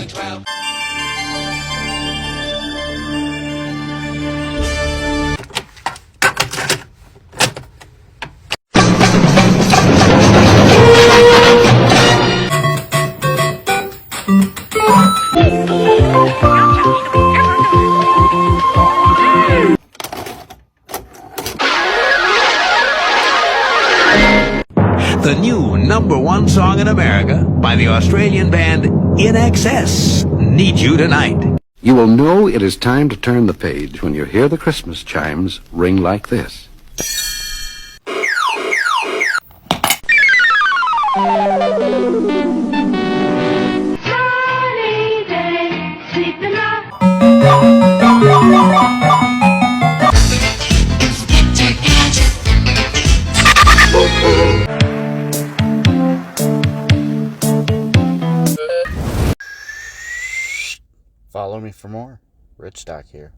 12. The new #1 song in America by the Australian band In Excess, Need You Tonight. You will know it is time to turn the page when you hear the Christmas chimes ring like this. Sunny day, sleep the night. Follow me for more. Rich Stock here.